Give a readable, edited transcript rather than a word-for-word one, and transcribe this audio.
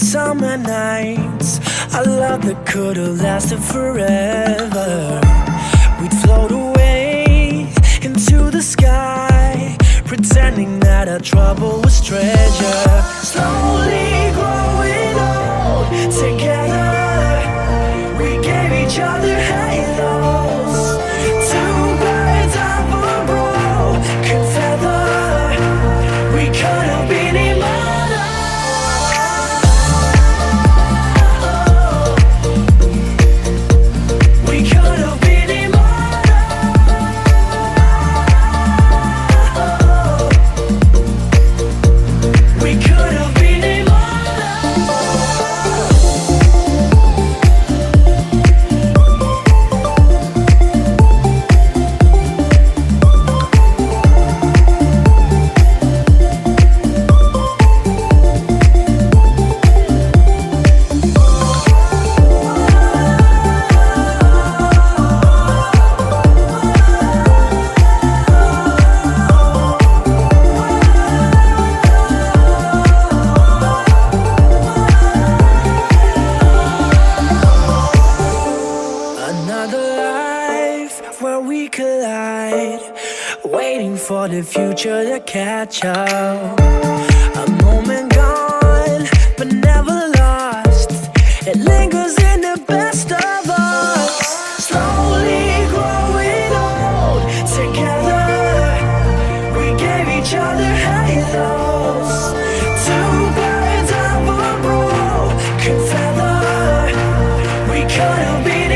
summer nights, a love that could have lasted forever. We'd float away into the sky, pretending that our trouble was treasure. Slowly growing old together, we gave each other halos. Two birds of a broken feather, we could have been immortal. We could have been immortal. We could have been another life where we collide, waiting for the future to catch up. A moment gone, but never lost. It lingers in the best of us. Slowly growing old together, we gave each other halos. Two birds of a broken feather, we could have been